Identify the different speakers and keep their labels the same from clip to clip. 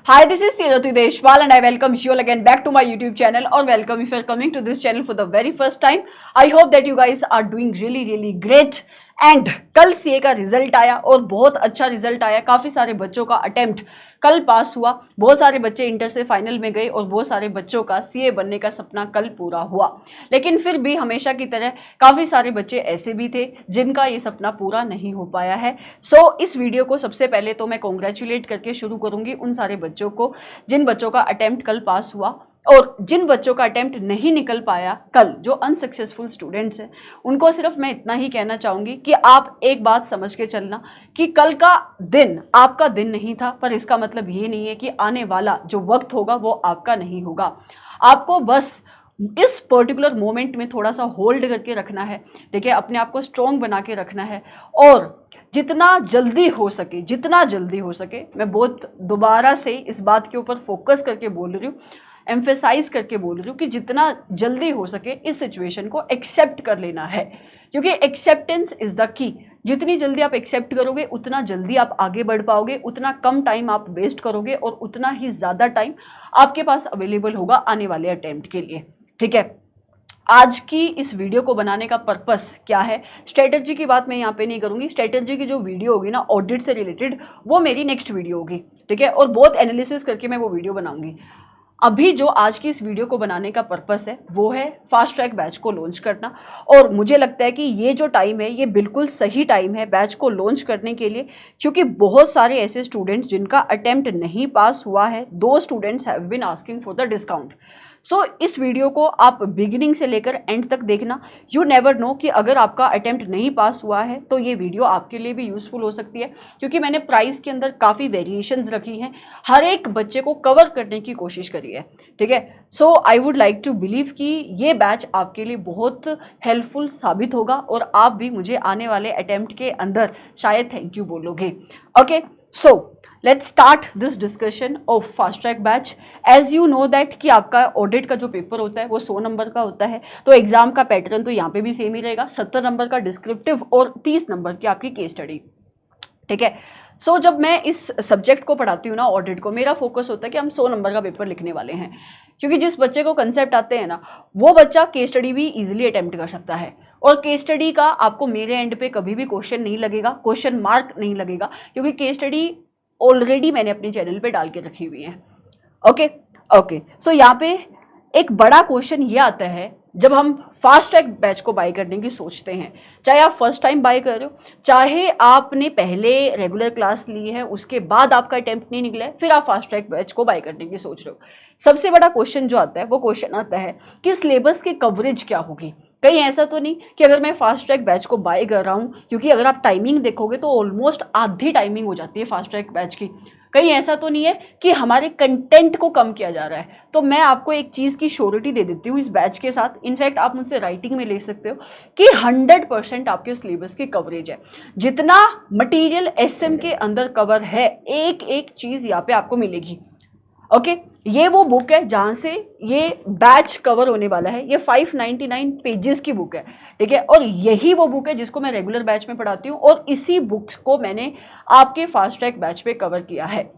Speaker 1: Hi, this is Siroti Deshwal and I welcome you all again back to my YouTube channel or welcome if you are coming to this channel for the very first time. I hope that you guys are doing really great and कल CA का result आया और बहुत अच्छा result आया। काफ़ी सारे बच्चों का अटेम्प्ट कल पास हुआ, बहुत सारे बच्चे इंटर से फाइनल में गए और बहुत सारे बच्चों का सीए बनने का सपना कल पूरा हुआ। लेकिन फिर भी हमेशा की तरह काफ़ी सारे बच्चे ऐसे भी थे जिनका ये सपना पूरा नहीं हो पाया है। सो इस वीडियो को सबसे पहले तो मैं कॉन्ग्रेचुलेट करके शुरू करूँगी उन सारे बच्चों को जिन बच्चों का अटेम्प्ट कल पास हुआ और जिन बच्चों का अटेम्प्ट नहीं निकल पाया कल, जो अनसक्सेसफुल स्टूडेंट्स हैं, उनको सिर्फ मैं इतना ही कहना चाहूँगी कि आप एक बात समझ के चलना कि कल का दिन आपका दिन नहीं था, पर इसका मतलब ये नहीं है कि आने वाला जो वक्त होगा वो आपका नहीं होगा। आपको बस इस पर्टिकुलर मोमेंट में थोड़ा सा होल्ड करके रखना है, ठीक है, अपने आप को स्ट्रॉन्ग बना के रखना है और जितना जल्दी हो सके, मैं बहुत दोबारा से इस बात के ऊपर फोकस करके बोल रही हूँ, एम्फेसाइज करके बोल रही हूँ कि जितना जल्दी हो सके इस सिचुएशन को एक्सेप्ट कर लेना है, क्योंकि एक्सेप्टेंस इज द की। जितनी जल्दी आप एक्सेप्ट करोगे उतना जल्दी आप आगे बढ़ पाओगे, उतना कम टाइम आप वेस्ट करोगे और उतना ही ज़्यादा टाइम आपके पास अवेलेबल होगा आने वाले अटेम्प्ट के लिए, ठीक है। आज की इस वीडियो को बनाने का पर्पस क्या है, स्ट्रेटजी की बात मैं यहाँ पे नहीं करूँगी। स्ट्रेटजी की जो वीडियो होगी ना ऑडिट से रिलेटेड, वो मेरी नेक्स्ट वीडियो होगी, ठीक है, और बहुत एनालिसिस करके मैं वो वीडियो बनाऊंगी। अभी जो आज की इस वीडियो को बनाने का पर्पस है वो है फास्ट ट्रैक बैच को लॉन्च करना, और मुझे लगता है कि ये जो टाइम है ये बिल्कुल सही टाइम है बैच को लॉन्च करने के लिए, क्योंकि बहुत सारे ऐसे स्टूडेंट्स जिनका अटेम्प्ट नहीं पास हुआ है, 2 students have been asking for the discount. So इस वीडियो को आप बिगिनिंग से लेकर एंड तक देखना। यू नेवर नो कि अगर आपका अटेम्प्ट नहीं पास हुआ है तो ये वीडियो आपके लिए भी यूज़फुल हो सकती है, क्योंकि मैंने प्राइस के अंदर काफ़ी वेरिएशंस रखी हैं, हर एक बच्चे को कवर करने की कोशिश करी है, ठीक है। So I would like to believe कि ये बैच आपके लिए बहुत हेल्पफुल साबित होगा और आप भी मुझे आने वाले अटेम्प्ट के अंदर शायद थैंक यू बोलोगे। Okay, so let's start this discussion of fast track batch. As you know that कि आपका ऑडिट का जो पेपर होता है वो 100 नंबर का होता है, तो एग्जाम का पैटर्न तो यहाँ पे भी सेम ही रहेगा, 70 नंबर का डिस्क्रिप्टिव और 30 नंबर की आपकी केस स्टडी, ठीक है। सो जब मैं इस सब्जेक्ट को पढ़ाती हूँ ना, ऑडिट को, मेरा फोकस होता है कि हम 100 नंबर का पेपर लिखने वाले हैं, क्योंकि जिस बच्चे को कंसेप्ट आते हैं ना वो बच्चा केस स्टडी भी इजीली अटेम्प्ट कर सकता है, और केस स्टडी का आपको मेरे एंड पे कभी भी क्वेश्चन नहीं लगेगा, क्वेश्चन मार्क नहीं लगेगा, क्योंकि केस स्टडी ऑलरेडी मैंने अपनी चैनल पे डाल के रखी हुई है। ओके, सो यहाँ पे एक बड़ा क्वेश्चन ये आता है जब हम फास्ट ट्रैक बैच को बाय करने की सोचते हैं, चाहे आप फर्स्ट टाइम बाय कर रहे हो, चाहे आपने पहले रेगुलर क्लास ली है उसके बाद आपका अटेम्प्ट नहीं निकला है, फिर आप फास्ट ट्रैक बैच को बाय करने की सोच रहे हो। सबसे बड़ा क्वेश्चन जो आता है वो क्वेश्चन आता है कि सिलेबस की कवरेज क्या होगी। कहीं ऐसा तो नहीं कि अगर मैं फास्ट ट्रैक बैच को बाय कर रहा हूँ, क्योंकि अगर आप टाइमिंग देखोगे तो ऑलमोस्ट आधी टाइमिंग हो जाती है फास्ट ट्रैक बैच की, कहीं ऐसा तो नहीं है कि हमारे कंटेंट को कम किया जा रहा है। तो मैं आपको एक चीज़ की श्योरिटी दे देती हूँ इस बैच के साथ, इनफैक्ट आप मुझसे राइटिंग में ले सकते हो कि 100% आपके सिलेबस की कवरेज है। जितना मटेरियल एसएम के अंदर कवर है, एक एक चीज़ यहाँ पे आपको मिलेगी। ओके, ये वो बुक है जहाँ से ये बैच कवर होने वाला है, ये 599 पेजेस की बुक है, ठीक है, और यही वो बुक है जिसको मैं रेगुलर बैच में पढ़ाती हूँ और इसी बुक को मैंने आपके फास्ट ट्रैक बैच पे कवर किया है।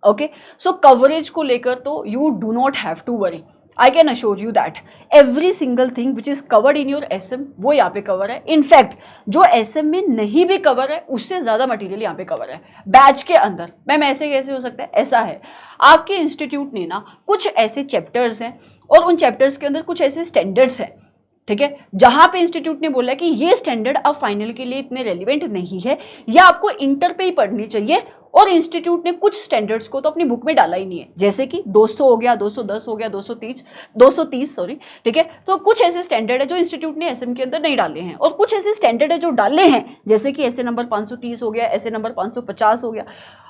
Speaker 1: ओके, सो कवरेज को लेकर तो you do not have to worry, I can assure you that every single thing which is covered in your SM वो यहाँ पे कवर है। इनफैक्ट जो एसएम में नहीं भी कवर है उससे ज़्यादा मटेरियल यहाँ पे कवर है बैच के अंदर। मैम ऐसे कैसे हो सकता है? ऐसा है, आपके इंस्टीट्यूट ने ना कुछ ऐसे चैप्टर्स हैं और उन चैप्टर्स के अंदर कुछ ऐसे स्टैंडर्ड्स हैं, ठीक है, जहां पे इंस्टीट्यूट ने बोला कि ये स्टैंडर्ड अब फाइनल के लिए इतने रेलिवेंट नहीं है या आपको इंटर पे ही पढ़नी चाहिए, और इंस्टीट्यूट ने कुछ स्टैंडर्ड्स को तो अपनी बुक में डाला ही नहीं है, जैसे कि 200 हो गया, 210 हो गया, 230 सॉरी, ठीक है। तो कुछ ऐसे स्टैंडर्ड है जो इंस्टीट्यूट ने एसएम के अंदर नहीं डाले हैं, और कुछ ऐसे स्टैंडर्ड है जो डाले हैं, जैसे कि ऐसे नंबर 530 हो गया, ऐसे नंबर 550 हो गया,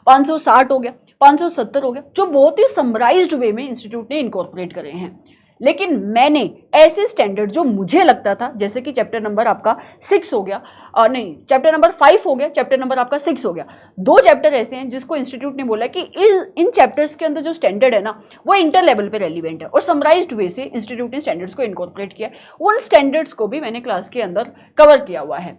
Speaker 1: 560 हो गया, 570 हो गया, जो बहुत ही समराइज्ड वे में इंस्टीट्यूट ने इनकॉर्पोरेट करे हैं। लेकिन मैंने ऐसे स्टैंडर्ड जो मुझे लगता था, जैसे कि चैप्टर नंबर आपका 6 हो गया, और नहीं चैप्टर नंबर 5 हो गया, चैप्टर नंबर आपका 6 हो गया, 2 चैप्टर ऐसे हैं जिसको इंस्टीट्यूट ने बोला कि इन चैप्टर्स के अंदर जो स्टैंडर्ड है ना वो इंटर लेवल पे रेलिवेंट है, और समराइज्ड वे से इंस्टीट्यूट ने स्टैंडर्ड्स को इनकॉर्पोरेट किया। उन स्टैंडर्ड्स को भी मैंने क्लास के अंदर कवर किया हुआ है।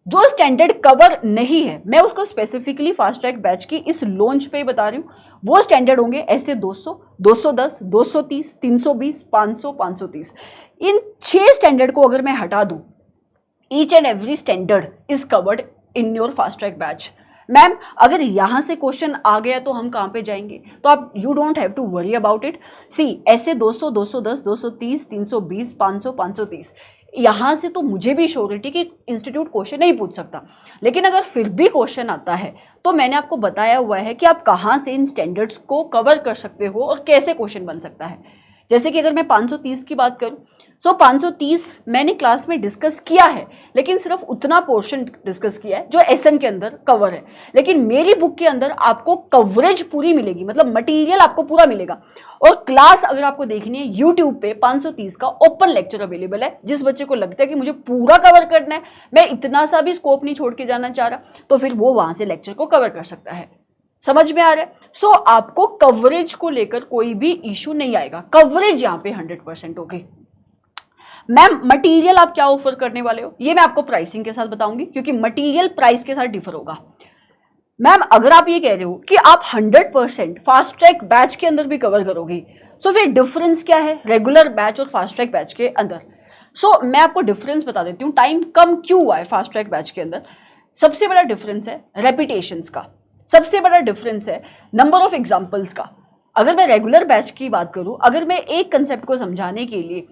Speaker 1: जो स्टैंडर्ड कवर नहीं है मैं उसको स्पेसिफिकली फास्ट ट्रैक बैच की इस लॉन्च पे बता रही हूँ। वो स्टैंडर्ड होंगे ऐसे 200, 210, 230, 320, 500, 530। इन 6 स्टैंडर्ड को अगर मैं हटा दूं, each and every standard is covered in your fast track batch. Ma'am अगर यहां से क्वेश्चन आ गया तो हम कहां पे जाएंगे? तो आप you don't have to worry about it. See ऐसे 200, 210, 230, 320, 500, 530 यहां से तो मुझे भी श्योरिटी कि इंस्टीट्यूट क्वेश्चन नहीं पूछ सकता, लेकिन अगर फिर भी क्वेश्चन आता है तो मैंने आपको बताया हुआ है कि आप कहां से इन स्टैंडर्ड्स को कवर कर सकते हो और कैसे क्वेश्चन बन सकता है। जैसे कि अगर मैं 530 की बात करूं, सो 530 मैंने क्लास में डिस्कस किया है, लेकिन सिर्फ उतना पोर्शन डिस्कस किया है जो एसएम के अंदर कवर है। लेकिन मेरी बुक के अंदर आपको कवरेज पूरी मिलेगी, मतलब मटेरियल आपको पूरा मिलेगा। और क्लास अगर आपको देखनी है यूट्यूब पे 530 का ओपन लेक्चर अवेलेबल है। जिस बच्चे को लगता है कि मुझे पूरा कवर करना है, मैं इतना सा भी स्कोप नहीं छोड़ के जाना चाह रहा, तो फिर वो वहां से लेक्चर को कवर कर सकता है। समझ में आ रहा है? सो आपको कवरेज को लेकर कोई भी इशू नहीं आएगा, कवरेज यहां पे 100% होगी। मैम मटेरियल आप क्या ऑफर करने वाले हो, ये मैं आपको प्राइसिंग के साथ बताऊंगी, क्योंकि मटेरियल प्राइस के साथ डिफर होगा। मैम अगर आप ये कह रहे हो कि आप 100% फास्ट ट्रैक बैच के अंदर भी कवर करोगे, तो फिर डिफरेंस क्या है रेगुलर बैच और फास्ट ट्रैक बैच के अंदर? मैं आपको डिफरेंस बता देती हूँ, टाइम कम क्यों हुआ है फास्ट ट्रैक बैच के अंदर। सबसे बड़ा डिफरेंस है रेपिटेशंस का, सबसे बड़ा डिफरेंस है नंबर ऑफ एग्जाम्पल्स का। अगर मैं रेगुलर बैच की बात करूं, अगर मैं एक कंसेप्ट को समझाने के लिए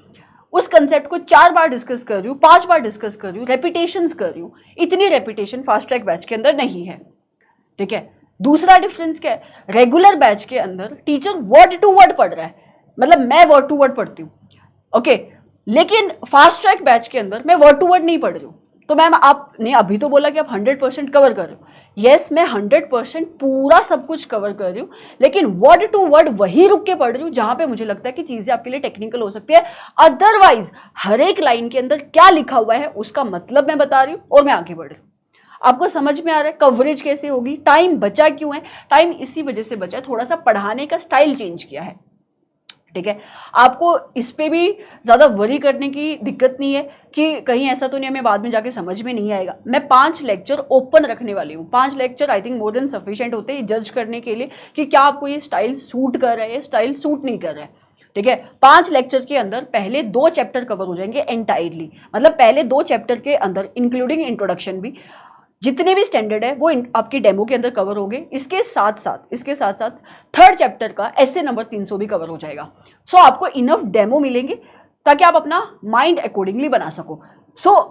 Speaker 1: उस कंसेप्ट को 4 बार डिस्कस कर रही हूँ, 5 बार डिस्कस कर रही हूँ, रेपिटेशंस कर रही हूँ, इतनी रेपिटेशन फास्ट ट्रैक बैच के अंदर नहीं है। ठीक है, दूसरा डिफरेंस क्या है, रेगुलर बैच के अंदर टीचर वर्ड टू वर्ड पढ़ रहा है, मतलब मैं वर्ड टू वर्ड पढ़ती हूँ, ओके, लेकिन फास्ट ट्रैक बैच के अंदर मैं वर्ड टू वर्ड नहीं पढ़ रही हूँ। तो मैम आपने अभी तो बोला कि आप 100% कवर कर रहे हो, यस मैं 100% पूरा सब कुछ कवर कर रही हूँ, लेकिन वर्ड टू वर्ड वही रुक के पढ़ रही हूँ जहां पे मुझे लगता है कि चीजें आपके लिए टेक्निकल हो सकती है। अदरवाइज हर एक लाइन के अंदर क्या लिखा हुआ है उसका मतलब मैं बता रही हूँ और मैं आगे बढ़ रही हूँ। आपको समझ में आ रहा है कवरेज कैसे होगी? टाइम बचा क्यों है? टाइम इसी वजह से बचा है, थोड़ा सा पढ़ाने का स्टाइल चेंज किया है। ठीक है, आपको इस पे भी ज्यादा वरी करने की दिक्कत नहीं है कि कहीं ऐसा तो नहीं हमें बाद में जाके समझ में नहीं आएगा। मैं 5 लेक्चर ओपन रखने वाली हूँ। 5 lecture I think more than sufficient होते हैं जज करने के लिए कि क्या आपको ये स्टाइल सूट कर रहा है, स्टाइल सूट नहीं कर रहा है। ठीक है, 5 लेक्चर के अंदर पहले 2 चैप्टर कवर हो जाएंगे एंटायरली, मतलब पहले 2 चैप्टर के अंदर इंक्लूडिंग इंट्रोडक्शन भी जितने भी स्टैंडर्ड है वो आपकी डेमो के अंदर कवर होंगे। इसके साथ साथ थर्ड चैप्टर का ऐसे नंबर 300 भी कवर हो जाएगा। आपको इनफ डेमो मिलेंगे ताकि आप अपना माइंड अकॉर्डिंगली बना सको।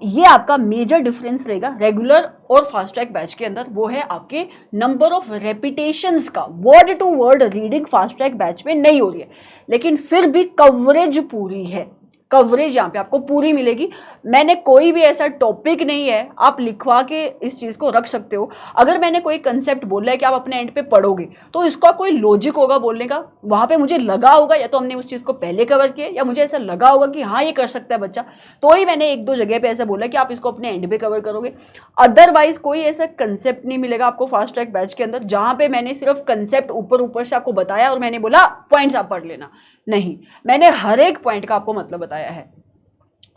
Speaker 1: ये आपका मेजर डिफरेंस रहेगा रेगुलर और फास्ट ट्रैक बैच के अंदर, वो है आपके नंबर ऑफ रेपिटेशंस का। Word to word reading fast track batch में नहीं हो रही है, लेकिन फिर भी कवरेज पूरी है, कवरेज यहाँ पे आपको पूरी मिलेगी। मैंने कोई भी ऐसा टॉपिक नहीं है, आप लिखवा के इस चीज को रख सकते हो। अगर मैंने कोई कंसेप्ट बोला है कि आप अपने एंड पे पढ़ोगे, तो इसका कोई लॉजिक होगा बोलने का, वहां पे मुझे लगा होगा या तो हमने उस चीज को पहले कवर किया या मुझे ऐसा लगा होगा कि हाँ ये कर सकता है बच्चा, तो ही मैंने 1-2 जगह पे ऐसा बोला कि आप इसको अपने एंड पे कवर करोगे। अदरवाइज कोई ऐसा कंसेप्ट नहीं मिलेगा आपको फास्ट ट्रैक बैच के अंदर जहां पे मैंने सिर्फ कंसेप्ट ऊपर से आपको बताया और मैंने बोला पॉइंट्स आप पढ़ लेना। नहीं, मैंने हर एक पॉइंट का आपको मतलब बताया है।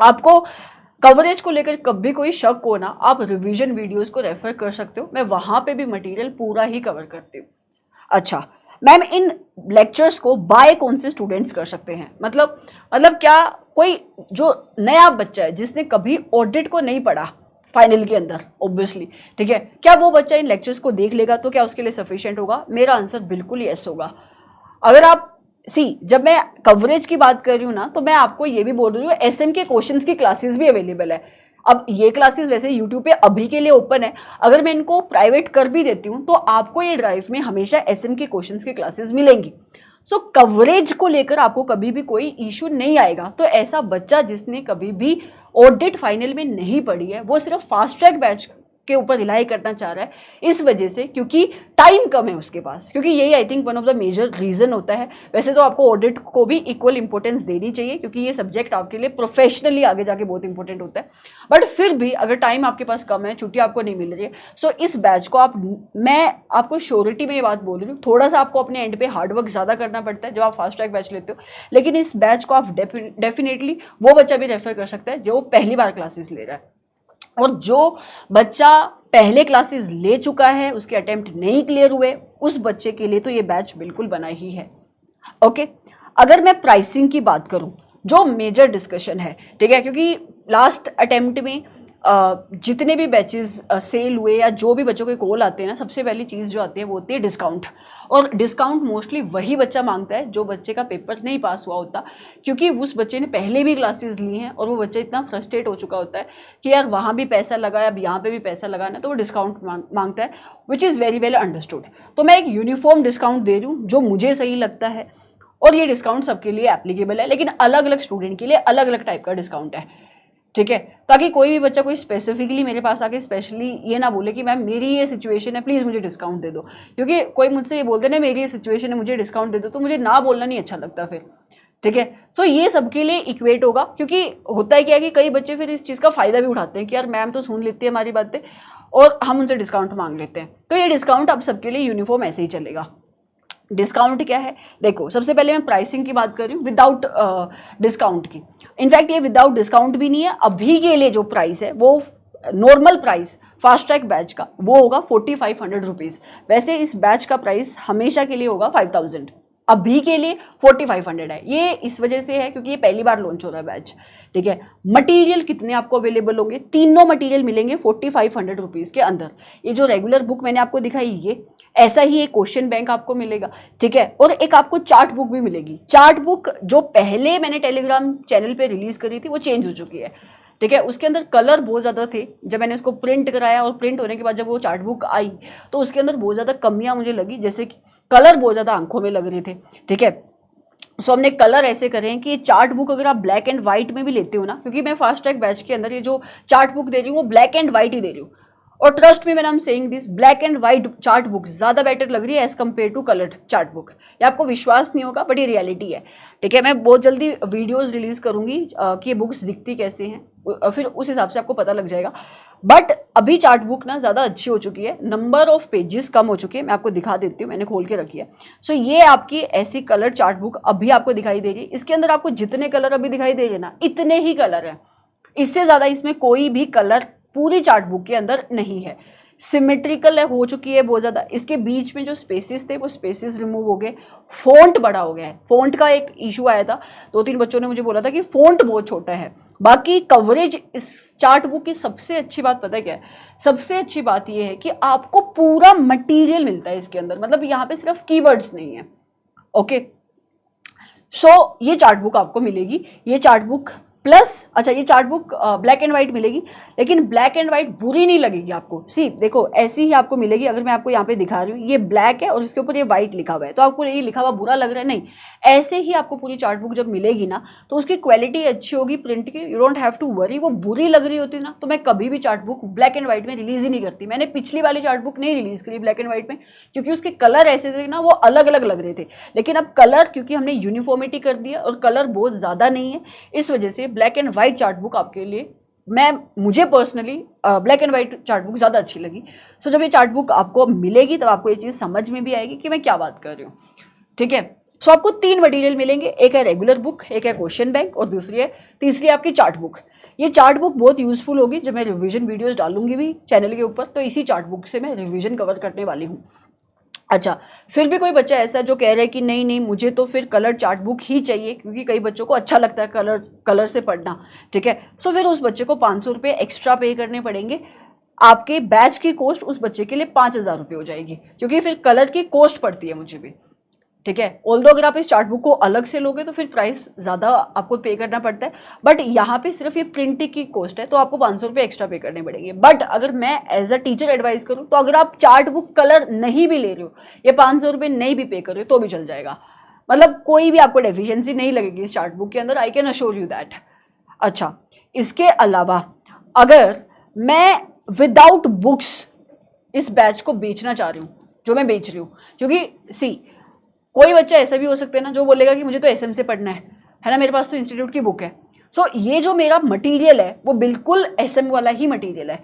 Speaker 1: आपको कवरेज को लेकर कभी कोई शक हो ना, आप रिवीजन वीडियोस को रेफर कर सकते हो, मैं वहां पे भी मटेरियल पूरा ही कवर करती हूँ। अच्छा मैम, इन लेक्चर्स को बाय कौन से स्टूडेंट्स कर सकते हैं? मतलब क्या कोई जो नया बच्चा है जिसने कभी ऑडिट को नहीं पढ़ा फाइनल के अंदर, ऑब्वियसली, ठीक है, क्या वो बच्चा इन लेक्चर्स को देख लेगा तो क्या उसके लिए सफिशिएंट होगा? मेरा आंसर बिल्कुल यस होगा। अगर आप जब मैं कवरेज की बात कर रही हूँ ना, तो मैं आपको ये भी बोल रही हूँ एसएम के क्वेश्चंस की क्लासेस भी अवेलेबल है। अब ये क्लासेस वैसे यूट्यूब पे अभी के लिए ओपन है, अगर मैं इनको प्राइवेट कर भी देती हूँ तो आपको ये ड्राइव में हमेशा एसएम के क्वेश्चंस की क्लासेस मिलेंगी। कवरेज को लेकर आपको कभी भी कोई इशू नहीं आएगा। तो ऐसा बच्चा जिसने कभी भी ऑडिट फाइनल में नहीं पढ़ी है, वो सिर्फ फास्ट ट्रैक बैच के ऊपर रिलाई करना चाह रहा है इस वजह से क्योंकि टाइम कम है उसके पास, क्योंकि यही I think one of the major reason होता है। वैसे तो आपको ऑडिट को भी इक्वल इंपॉर्टेंस देनी चाहिए क्योंकि ये सब्जेक्ट आपके लिए प्रोफेशनली आगे जाके बहुत इंपॉर्टेंट होता है, बट फिर भी अगर टाइम आपके पास कम है, छुट्टी आपको नहीं मिल रही है, इस बैच को मैं आपको श्योरिटी में ये बात बोल रही हूँ, थोड़ा सा आपको अपने एंड पे हार्डवर्क ज्यादा करना पड़ता है जब आप फास्ट ट्रैक बैच लेते हो, लेकिन इस बैच को आप डेफिनेटली वो बच्चा भी रेफर कर सकता है जो पहली बार क्लासेस ले रहा है। और जो बच्चा पहले क्लासेस ले चुका है, उसके अटेम्प्ट नहीं क्लियर हुए, उस बच्चे के लिए तो ये बैच बिल्कुल बना ही है। ओके, अगर मैं प्राइसिंग की बात करूं, जो मेजर डिस्कशन है, ठीक है, क्योंकि लास्ट अटेम्प्ट में जितने भी बैचेस सेल हुए या जो भी बच्चों के कॉल आते हैं ना, सबसे पहली चीज़ जो आती है वो होती है डिस्काउंट। और डिस्काउंट मोस्टली वही बच्चा मांगता है जो बच्चे का पेपर नहीं पास हुआ होता, क्योंकि उस बच्चे ने पहले भी क्लासेस ली हैं और वो बच्चा इतना फ्रस्ट्रेट हो चुका होता है कि यार वहाँ भी पैसा लगा, अब यहाँ पे भी पैसा लगाना, तो वो डिस्काउंट मांगता है, which is very well understood. तो मैं एक यूनिफॉर्म डिस्काउंट दे रही हूँ जो मुझे सही लगता है, और ये डिस्काउंट सबके लिए एप्लीकेबल है, लेकिन अलग अलग स्टूडेंट के लिए अलग अलग टाइप का डिस्काउंट है, ठीक है, ताकि कोई भी बच्चा कोई स्पेसिफिकली मेरे पास आके स्पेशली ये ना बोले कि मैम मेरी ये सिचुएशन है, प्लीज़ मुझे डिस्काउंट दे दो। क्योंकि कोई मुझसे ये बोलते ना मेरी ये सिचुएशन है, मुझे डिस्काउंट दे दो, तो मुझे ना बोलना नहीं अच्छा लगता फिर, ठीक है। सो ये सबके लिए इक्वेट होगा, क्योंकि होता है क्या है कि कई बच्चे फिर इस चीज़ का फ़ायदा भी उठाते हैं कि यार मैम तो सुन लेती है हमारी बातें और हम उनसे डिस्काउंट मांग लेते हैं। तो ये डिस्काउंट अब सबके लिए यूनिफॉर्म ऐसे ही चलेगा। डिस्काउंट क्या है, देखो सबसे पहले मैं प्राइसिंग की बात कर रही हूँ विदाउट डिस्काउंट की। इनफैक्ट ये विदाउट डिस्काउंट भी नहीं है, अभी के लिए जो प्राइस है वो normal price fast track batch का वो होगा 4500 रुपीज़। वैसे इस बैच का प्राइस हमेशा के लिए होगा 5000, अभी के लिए 4500 है। ये इस वजह से है क्योंकि ये पहली बार लॉन्च हो रहा है बैच, ठीक है। मटेरियल कितने आपको अवेलेबल होंगे, तीनों मटेरियल मिलेंगे 4500 रुपीज़ के अंदर। ये जो रेगुलर बुक मैंने आपको दिखाई, ये ऐसा ही एक क्वेश्चन बैंक आपको मिलेगा, ठीक है, और एक आपको चार्ट बुक भी मिलेगी। चार्ट बुक जो पहले मैंने टेलीग्राम चैनल पे रिलीज करी थी वो चेंज हो चुकी है, ठीक है। उसके अंदर कलर बहुत ज़्यादा थे, जब मैंने उसको प्रिंट कराया और प्रिंट होने के बाद जब वो चार्ट बुक आई तो उसके अंदर बहुत ज़्यादा कमियां मुझे लगी, जैसे कि कलर बहुत ज़्यादा आंखों में लग रहे थे, ठीक है। सो हमने कलर ऐसे करे हैं कि ये चार्ट बुक अगर आप ब्लैक एंड व्हाइट में भी लेते हो ना, क्योंकि मैं फास्ट ट्रैक बैच के अंदर ये जो चार्ट बुक दे रही हूँ वो ब्लैक एंड व्हाइट ही दे रही हूँ, और ट्रस्ट में, man I am saying this, black and white chart book ज्यादा बेटर लग रही है as compare to coloured chart book. ये आपको विश्वास नहीं होगा बट ये रियलिटी है, ठीक है। मैं बहुत जल्दी वीडियोस रिलीज करूंगी कि ये बुक्स दिखती कैसे हैं, फिर उस हिसाब से आपको पता लग जाएगा। बट अभी चार्ट बुक ना ज़्यादा अच्छी हो चुकी है, नंबर ऑफ पेजेस कम हो चुके हैं, मैं आपको दिखा देती हूँ, मैंने खोल के रखी है। सो ये आपकी ऐसी कलर चार्ट बुक अभी आपको दिखाई दे रही है। इसके अंदर आपको जितने कलर अभी दिखाई दे रहे हैं ना, इतने ही कलर हैं, इससे ज़्यादा इसमें कोई भी कलर पूरी चार्ट बुक के अंदर नहीं है। सिमेट्रिकल है, हो चुकी है बहुत ज़्यादा। इसके बीच में जो स्पेसिस थे वो स्पेसिस रिमूव हो गए, फ़ॉन्ट बड़ा हो गया है। फ़ॉन्ट का एक इशू आया था, 2-3 बच्चों ने मुझे बोला था कि फ़ॉन्ट बहुत छोटा है। बाकी कवरेज इस चार्ट बुक की सबसे अच्छी बात पता है क्या है, सबसे अच्छी बात यह है कि आपको पूरा मटेरियल मिलता है इसके अंदर, मतलब यहाँ पे सिर्फ कीवर्ड्स नहीं है, ओके। सो ये चार्ट बुक आपको मिलेगी, ये चार्ट बुक प्लस, अच्छा ये chart book black and white मिलेगी, लेकिन ब्लैक एंड व्हाइट बुरी नहीं लगेगी आपको। सी देखो ऐसी ही आपको मिलेगी, अगर मैं आपको यहाँ पे दिखा रही हूँ, ये ब्लैक है और इसके ऊपर ये व्हाइट लिखा हुआ है, तो आपको ये लिखा हुआ बुरा लग रहा है, नहीं। ऐसे ही आपको पूरी चार्ट बुक जब मिलेगी ना तो उसकी क्वालिटी अच्छी होगी प्रिंट की, you don't have to worry. वो बुरी लग रही होती ना तो मैं कभी भी chart book black and white में रिलीज ही नहीं करती। मैंने पिछली वाली चार्ट बुक नहीं रिलीज करी ब्लैक एंड व्हाइट में, क्योंकि उसके कलर ऐसे थे ना, वो अलग अलग लग रहे थे। लेकिन अब कलर, क्योंकि हमने यूनिफॉर्मिटी कर दिया और कलर बहुत ज़्यादा नहीं है, इस वजह से black and white chart book आपके लिए, मुझे personally black and white chart book ज़्यादा अच्छी लगी। सो जब ये चार्ट बुक आपको मिलेगी तब आपको ये चीज़ समझ में भी आएगी कि मैं क्या बात कर रही हूँ, ठीक है। सो आपको 3 मटेरियल मिलेंगे, एक है रेगुलर बुक, एक है क्वेश्चन बैंक और तीसरी आपकी चार्ट बुक। ये चार्ट बुक बहुत यूजफुल होगी, जब मैं रिवीजन वीडियोस डालूंगी भी चैनल के ऊपर तो इसी चार्ट बुक से मैं रिवीजन कवर करने वाली हूँ। अच्छा, फिर भी कोई बच्चा ऐसा है जो कह रहा है कि नहीं नहीं मुझे तो फिर कलर चार्ट बुक ही चाहिए, क्योंकि कई बच्चों को अच्छा लगता है कलर से पढ़ना, ठीक है। सो फिर उस बच्चे को 500 रुपये एक्स्ट्रा पे करने पड़ेंगे। आपके बैच की कॉस्ट उस बच्चे के लिए 5000 रुपये हो जाएगी, क्योंकि फिर कलर की कॉस्ट पड़ती है मुझे भी, ठीक है। ऑल्दो अगर आप इस चार्ट बुक को अलग से लोगे तो फिर प्राइस ज़्यादा आपको पे करना पड़ता है, बट यहाँ पे सिर्फ ये प्रिंटिंग की कॉस्ट है तो आपको 500 रुपये एक्स्ट्रा पे करने पड़ेंगे। बट अगर मैं एज अ टीचर एडवाइस करूँ तो अगर आप चार्ट बुक कलर नहीं भी ले रहे हो, ये 500 रुपये नहीं भी पे कर रहे हो तो भी चल जाएगा, मतलब कोई भी आपको डेफिशिएंसी नहीं लगेगी इस चार्ट बुक के अंदर, आई कैन अश्योर यू दैट। अच्छा, इसके अलावा अगर मैं विदाउट बुक्स इस बैच को बेचना चाह रही हूँ, जो मैं बेच रही हूँ, क्योंकि सी कोई बच्चा ऐसा भी हो सकता है ना जो बोलेगा कि मुझे तो एसएम से पढ़ना है ना, मेरे पास तो इंस्टीट्यूट की बुक है। सो ये जो मेरा मटेरियल है वो बिल्कुल एसएम वाला ही मटेरियल है,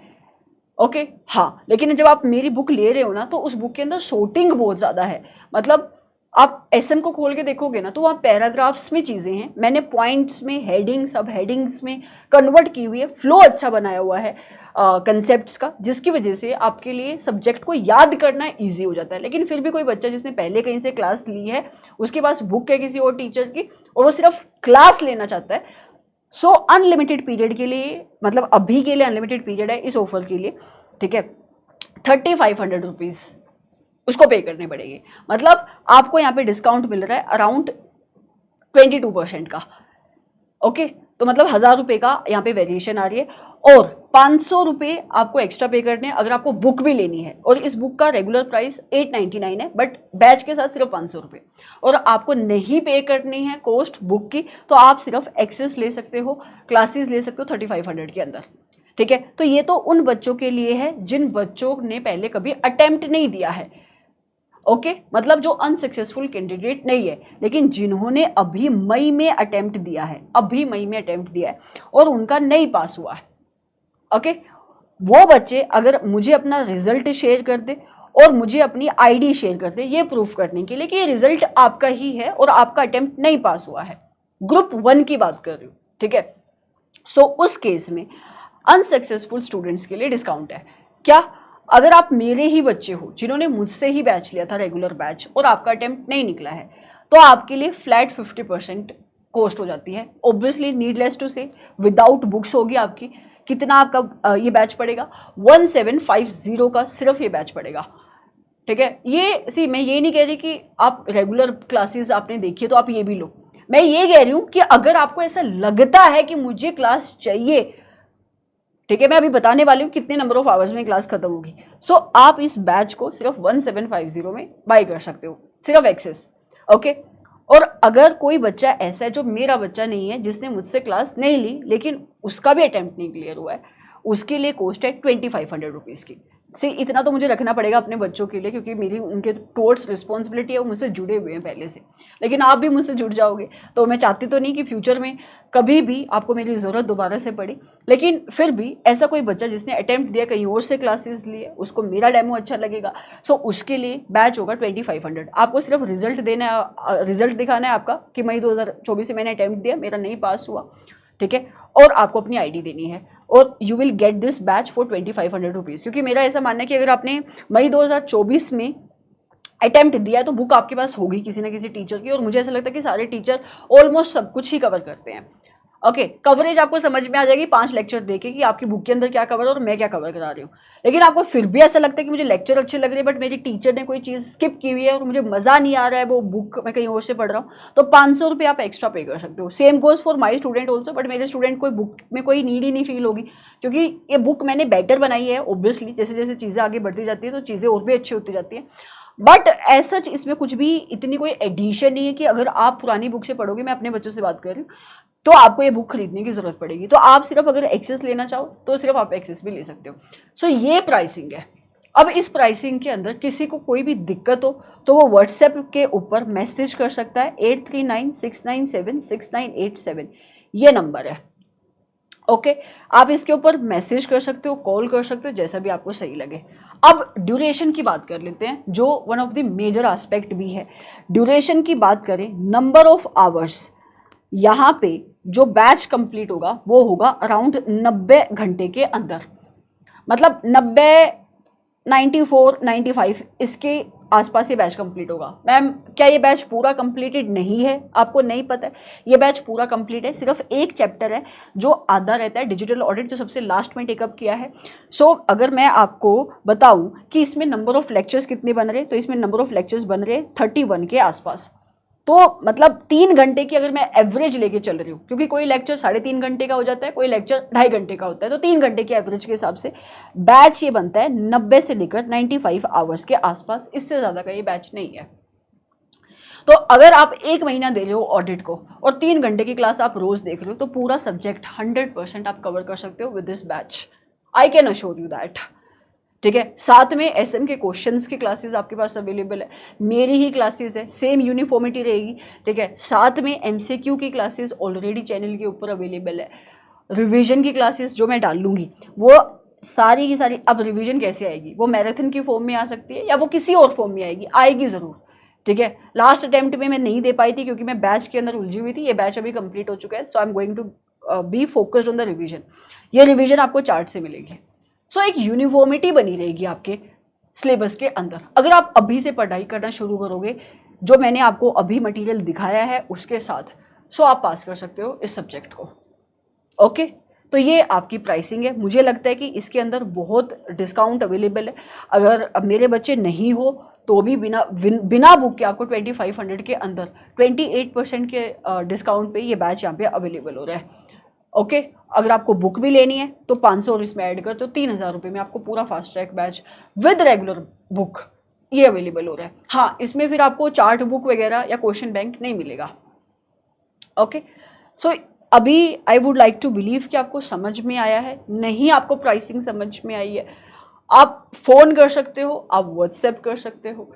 Speaker 1: ओके। हाँ, लेकिन जब आप मेरी बुक ले रहे हो ना तो उस बुक के अंदर शॉर्टिंग बहुत ज़्यादा है, मतलब आप एसएम को खोल के देखोगे ना तो वहाँ पैराग्राफ्स में चीज़ें हैं, मैंने पॉइंट्स में, हेडिंग, सब हेडिंग्स में कन्वर्ट की हुई है, फ्लो अच्छा बनाया हुआ है कंसेप्ट्स का, जिसकी वजह से आपके लिए सब्जेक्ट को याद करना ईजी हो जाता है। लेकिन फिर भी कोई बच्चा जिसने पहले कहीं से क्लास ली है, उसके पास बुक है किसी और टीचर की और वो सिर्फ क्लास लेना चाहता है, सो अनलिमिटेड पीरियड के लिए, मतलब अभी के लिए अनलिमिटेड पीरियड है इस ऑफर के लिए, ठीक है, 3500 रुपीज़ उसको पे करने पड़ेगी। मतलब आपको यहाँ पे डिस्काउंट मिल रहा है अराउंड 22% का। ओके, तो मतलब 1000 रुपये का यहाँ पे वेरिएशन आ रही है और 500 रुपये आपको एक्स्ट्रा पे करने हैं अगर आपको बुक भी लेनी है। और इस बुक का रेगुलर प्राइस 899 है, बट बैच के साथ सिर्फ 500 रुपये। और आपको नहीं पे करनी है कॉस्ट बुक की, तो आप सिर्फ एक्सेस ले सकते हो, क्लासेस ले सकते हो 3500 के अंदर, ठीक है। तो ये तो उन बच्चों के लिए है जिन बच्चों ने पहले कभी अटेम्प्ट नहीं दिया है, ओके, मतलब जो अनसक्सेसफुल कैंडिडेट नहीं है, लेकिन जिन्होंने अभी मई में अटेम्प्ट दिया है, अभी मई में अटेम्प्ट दिया है और उनका नहीं पास हुआ है, ओके, वो बच्चे अगर मुझे अपना रिजल्ट शेयर कर दे और मुझे अपनी आईडी शेयर कर दे, ये प्रूफ करने के लिए कि ये रिजल्ट आपका ही है और आपका अटेम्प्ट नहीं पास हुआ है, ग्रुप 1 की बात कर रही हूँ, ठीक है। सो उस केस में अनसक्सेसफुल स्टूडेंट्स के लिए डिस्काउंट है। क्या? अगर आप मेरे ही बच्चे हो जिन्होंने मुझसे ही बैच लिया था, रेगुलर बैच, और आपका अटेम्प्ट नहीं निकला है, तो आपके लिए फ्लैट 50% कॉस्ट हो जाती है। ऑब्वियसली नीडलेस टू से, विदाउट बुक्स होगी आपकी। कितना आपका ये बैच पड़ेगा? 1750 का सिर्फ ये बैच पड़ेगा, ठीक है। ये मैं ये नहीं कह रही कि आप रेगुलर क्लासेस आपने देखी है तो आप ये भी लो, मैं ये कह रही हूँ कि अगर आपको ऐसा लगता है कि मुझे क्लास चाहिए, ठीक है, मैं अभी बताने वाली हूँ कितने नंबर ऑफ आवर्स में क्लास खत्म होगी। सो आप इस बैच को सिर्फ 1750 में बाय कर सकते हो, सिर्फ एक्सेस, ओके। और अगर कोई बच्चा ऐसा है जो मेरा बच्चा नहीं है, जिसने मुझसे क्लास नहीं ली लेकिन उसका भी अटेम्प्ट नहीं क्लियर हुआ है, उसके लिए कॉस्ट है 2500 रुपीज़ की। सी इतना तो मुझे रखना पड़ेगा अपने बच्चों के लिए, क्योंकि मेरी उनके टुवर्ड्स रिस्पॉन्सिबिलिटी है, वो मुझसे जुड़े हुए हैं पहले से। लेकिन आप भी मुझसे जुड़ जाओगे, तो मैं चाहती तो नहीं कि फ्यूचर में कभी भी आपको मेरी ज़रूरत दोबारा से पड़ी। लेकिन फिर भी ऐसा कोई बच्चा जिसने अटेम्प्ट दिया, कहीं और से क्लासेस लिए, उसको मेरा डेमो अच्छा लगेगा, सो उसके लिए बैच होगा 2500। आपको सिर्फ रिजल्ट देना है, रिजल्ट दिखाना है आपका कि मई 2024 से मैंने अटेम्प्ट दिया, मेरा नहीं पास हुआ, ठीक है, और आपको अपनी आईडी देनी है, और you will get this batch for 2500 rupees. क्योंकि मेरा ऐसा मानना है कि अगर आपने मई 2024 में अटेम्प्ट दिया है तो बुक आपके पास होगी किसी ना किसी टीचर की, और मुझे ऐसा लगता है कि सारे टीचर ऑलमोस्ट सब कुछ ही कवर करते हैं, ओके। कवरेज आपको समझ में आ जाएगी 5 लेक्चर देखे कि आपकी बुक के अंदर क्या कवर है और मैं क्या कवर करा रही हूँ। लेकिन आपको फिर भी ऐसा लगता है कि मुझे लेक्चर अच्छे लग रहे हैं बट मेरी टीचर ने कोई चीज़ स्किप की हुई है और मुझे मज़ा नहीं आ रहा है, वो बुक मैं कहीं और से पढ़ रहा हूँ, तो 500 रुपये आप एक्स्ट्रा पे कर सकते हो। Same goes for my student also, but मेरे स्टूडेंट को बुक में कोई नीड ही नहीं फील होगी, क्योंकि ये बुक मैंने बेटर बनाई है। ऑब्वियसली जैसे जैसे चीज़ें आगे बढ़ती जाती है तो चीज़ें और भी अच्छी होती जाती हैं, बट एज सच इसमें कुछ भी इतनी कोई एडिशन नहीं है कि अगर आप पुरानी बुक से पढ़ोगे, मैं अपने बच्चों से बात कर रही हूँ, तो आपको ये बुक खरीदने की जरूरत पड़ेगी। तो आप सिर्फ अगर एक्सेस लेना चाहो तो सिर्फ आप एक्सेस भी ले सकते हो। सो ये प्राइसिंग है। अब इस प्राइसिंग के अंदर किसी को कोई भी दिक्कत हो तो वो व्हाट्सएप के ऊपर मैसेज कर सकता है, 8396976987 ये नंबर है, ओके। आप इसके ऊपर मैसेज कर सकते हो, कॉल कर सकते हो, जैसा भी आपको सही लगे। अब ड्यूरेशन की बात कर लेते हैं, जो one of the major aspect भी है। ड्यूरेशन की बात करें, नंबर ऑफ आवर्स, यहाँ पे जो बैच कंप्लीट होगा वो होगा अराउंड 90 घंटे के अंदर, मतलब 90, 94, 95 इसके आसपास ये बैच कंप्लीट होगा। मैम क्या ये बैच पूरा कंप्लीटेड नहीं है? आपको नहीं पता है, ये बैच पूरा कंप्लीट है। सिर्फ एक चैप्टर है जो आधा रहता है, डिजिटल ऑडिट, जो सबसे लास्ट में टेकअप किया है। सो अगर मैं आपको बताऊं कि इसमें नंबर ऑफ लेक्चर्स कितने बन रहे, तो इसमें नंबर ऑफ लेक्चर्स बन रहे 31 के आसपास। तो मतलब 3 घंटे की अगर मैं एवरेज लेके चल रही हूँ, क्योंकि कोई लेक्चर 3.5 घंटे का हो जाता है, कोई लेक्चर 2.5 घंटे का होता है, तो 3 घंटे के एवरेज के हिसाब से बैच ये बनता है 90 से लेकर 95 आवर्स के आसपास। इससे ज़्यादा का ये बैच नहीं है। तो अगर आप 1 महीना दे रहे हो ऑडिट को और 3 घंटे की क्लास आप रोज देख रहे हो, तो पूरा सब्जेक्ट 100% आप कवर कर सकते हो with this batch. I can assure you that, ठीक है। साथ में एसएम के क्वेश्चंस की क्लासेस आपके पास अवेलेबल है, मेरी ही क्लासेस है, सेम यूनिफॉर्मिटी रहेगी, ठीक है। साथ में एमसीक्यू की क्लासेस ऑलरेडी चैनल के ऊपर अवेलेबल है। रिवीजन की क्लासेस जो मैं डाल लूँगी वो सारी की सारी, अब रिवीजन कैसे आएगी, वो मैराथन की फॉर्म में आ सकती है या वो किसी और फॉर्म में आएगी, आएगी ज़रूर, ठीक है। लास्ट अटेम्प्ट में मैं नहीं दे पाई थी क्योंकि मैं बैच के अंदर उलझी हुई थी। ये बैच अभी कंप्लीट हो चुका है, so I am going to be focused on the revision. ये रिवीजन आपको चार्ट से मिलेगी, सो एक यूनिफॉर्मिटी बनी रहेगी आपके सिलेबस के अंदर। अगर आप अभी से पढ़ाई करना शुरू करोगे, जो मैंने आपको अभी मटेरियल दिखाया है उसके साथ, सो आप पास कर सकते हो इस सब्जेक्ट को। ओके, तो ये आपकी प्राइसिंग है। मुझे लगता है कि इसके अंदर बहुत डिस्काउंट अवेलेबल है। अगर अब मेरे बच्चे नहीं हो तो भी बिना बुक के आपको 2500 के अंदर 28% के डिस्काउंट पे ये बैच यहाँ पे अवेलेबल हो रहा है। ओके, अगर आपको बुक भी लेनी है तो 500 और इसमें ऐड कर तो 3000 रुपये में आपको पूरा fast track batch with regular book ये अवेलेबल हो रहा है। हाँ, इसमें फिर आपको चार्ट बुक वगैरह या क्वेश्चन बैंक नहीं मिलेगा। ओके, सो अभी I would like to believe कि आपको समझ में आया है। नहीं आपको प्राइसिंग समझ में आई है, आप फ़ोन कर सकते हो, आप व्हाट्सएप कर सकते हो।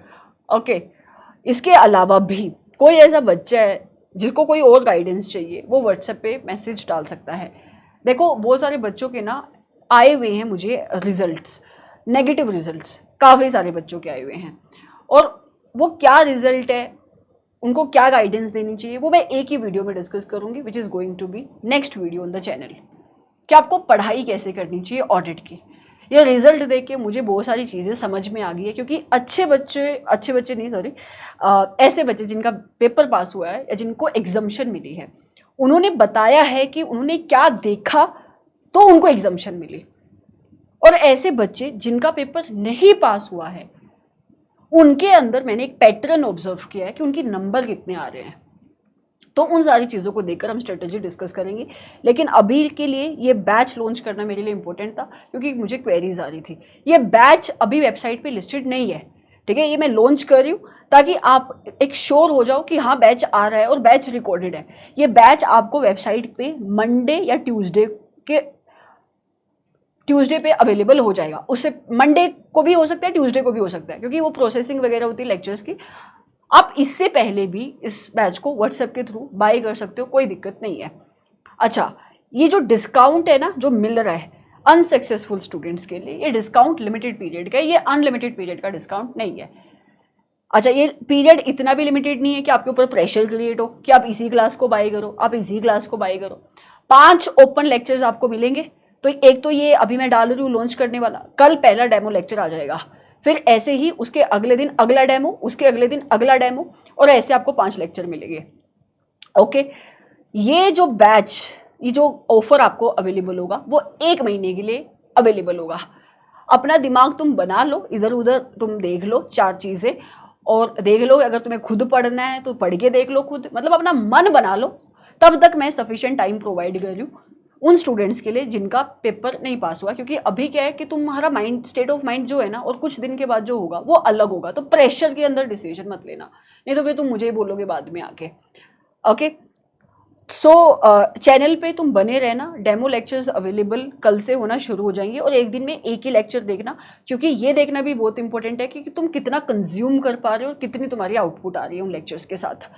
Speaker 1: ओके, इसके अलावा भी कोई ऐसा बच्चा है जिसको कोई और गाइडेंस चाहिए, वो व्हाट्सएप पे मैसेज डाल सकता है। देखो, बहुत सारे बच्चों के ना आए हुए हैं मुझे रिजल्ट्स, नेगेटिव रिजल्ट्स काफ़ी सारे बच्चों के आए हुए हैं, और वो क्या रिजल्ट है, उनको क्या गाइडेंस देनी चाहिए, वो मैं एक ही वीडियो में डिस्कस करूंगी, which is going to be next video on the channel, कि आपको पढ़ाई कैसे करनी चाहिए ऑडिट की। ये रिजल्ट देख के मुझे बहुत सारी चीज़ें समझ में आ गई है, क्योंकि अच्छे बच्चे नहीं, सॉरी, ऐसे बच्चे जिनका पेपर पास हुआ है या जिनको एग्जम्पशन मिली है, उन्होंने बताया है कि उन्होंने क्या देखा तो उनको एग्जम्पशन मिली। और ऐसे बच्चे जिनका पेपर नहीं पास हुआ है, उनके अंदर मैंने एक पैटर्न ऑब्जर्व किया है कि उनके नंबर कितने आ रहे हैं। तो उन सारी चीज़ों को देखकर हम स्ट्रेटजी डिस्कस करेंगे। लेकिन अभी के लिए ये बैच लॉन्च करना मेरे लिए इंपॉर्टेंट था, क्योंकि मुझे क्वेरीज आ रही थी। ये बैच अभी वेबसाइट पे लिस्टेड नहीं है, ठीक है, ये मैं लॉन्च कर रही हूँ ताकि आप एक श्योर हो जाओ कि हाँ बैच आ रहा है और बैच रिकॉर्डेड है। ये बैच आपको वेबसाइट पे मंडे या ट्यूसडे पे अवेलेबल हो जाएगा। उससे मंडे को भी हो सकता है, ट्यूसडे को भी हो सकता है, क्योंकि वो प्रोसेसिंग वगैरह होती है लेक्चर्स की। आप इससे पहले भी इस बैच को व्हाट्सएप के थ्रू बाय कर सकते हो, कोई दिक्कत नहीं है। अच्छा, ये जो डिस्काउंट है ना जो मिल रहा है अनसक्सेसफुल स्टूडेंट्स के लिए, ये डिस्काउंट लिमिटेड पीरियड का है, ये अनलिमिटेड पीरियड का डिस्काउंट नहीं है। अच्छा, ये पीरियड इतना भी लिमिटेड नहीं है कि आपके ऊपर प्रेशर क्रिएट हो कि आप इसी क्लास को बाय करो, आप इसी क्लास को बाय करो। 5 ओपन लेक्चर्स आपको मिलेंगे। तो एक तो ये अभी मैं डाल रही हूँ लॉन्च करने वाला, कल पहला डेमो लेक्चर आ जाएगा, फिर ऐसे ही उसके अगले दिन अगला डेमो, उसके अगले दिन अगला डेमो, और ऐसे आपको 5 लेक्चर मिलेंगे। ओके, ये जो बैच, ये जो ऑफर आपको अवेलेबल होगा वो 1 महीने के लिए अवेलेबल होगा। अपना दिमाग तुम बना लो, इधर उधर तुम देख लो 4 चीज़ें, और देख लो अगर तुम्हें खुद पढ़ना है तो पढ़ के देख लो खुद, मतलब अपना मन बना लो। तब तक मैं सफिशिएंट टाइम प्रोवाइड कर रही हूँ उन स्टूडेंट्स के लिए जिनका पेपर नहीं पास हुआ, क्योंकि अभी क्या है कि तुम्हारा माइंड, स्टेट ऑफ माइंड जो है ना, और कुछ दिन के बाद जो होगा वो अलग होगा। तो प्रेशर के अंदर डिसीजन मत लेना, नहीं तो फिर तुम मुझे ही बोलोगे बाद में आके। ओके, सो चैनल पे तुम बने रहना, डेमो लेक्चर्स अवेलेबल कल से होना शुरू हो जाएंगे, और एक दिन में एक ही लेक्चर देखना, क्योंकि ये देखना भी बहुत इंपॉर्टेंट है कि तुम कितना कंज्यूम कर पा रहे हो और कितनी तुम्हारी आउटपुट आ रही है उन लेक्चर्स के साथ,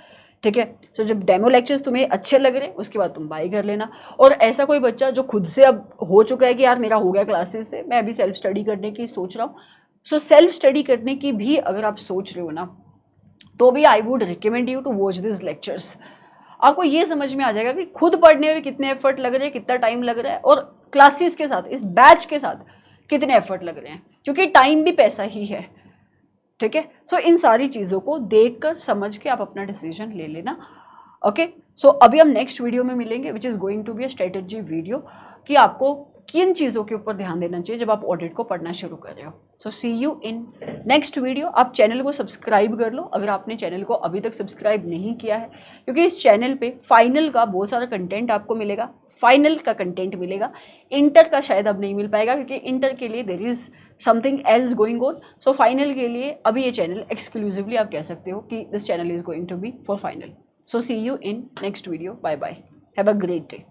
Speaker 1: ठीक है। तो जब डेमो लेक्चर्स तुम्हें अच्छे लग रहे हैं उसके बाद तुम बाय कर लेना। और ऐसा कोई बच्चा जो खुद से अब हो चुका है कि यार मेरा हो गया क्लासेस से, मैं अभी सेल्फ स्टडी करने की सोच रहा हूँ, सो सेल्फ स्टडी करने की भी अगर आप सोच रहे हो ना, तो भी I would recommend you to watch this lectures. आपको ये समझ में आ जाएगा कि खुद पढ़ने में कितने एफर्ट लग रहे हैं, कितना टाइम लग रहा है, और क्लासेस के साथ, इस बैच के साथ कितने एफर्ट लग रहे हैं, क्योंकि टाइम भी पैसा ही है, ठीक है। सो इन सारी चीज़ों को देखकर समझ के आप अपना डिसीजन ले लेना। ओके, सो अभी हम नेक्स्ट वीडियो में मिलेंगे, which is going to be a strategy video, कि आपको किन चीज़ों के ऊपर ध्यान देना चाहिए जब आप ऑडिट को पढ़ना शुरू कर रहे हो। सो see you in next video. आप चैनल को सब्सक्राइब कर लो अगर आपने चैनल को अभी तक सब्सक्राइब नहीं किया है, क्योंकि इस चैनल पे फाइनल का बहुत सारा कंटेंट आपको मिलेगा, फाइनल का कंटेंट मिलेगा, इंटर का शायद अब नहीं मिल पाएगा, क्योंकि इंटर के लिए there is something else going on. So final के लिए अभी ये चैनल एक्सक्लूसिवली आप कह सकते हो कि this channel is going to be for final. So see you in next video, bye bye, have a great day.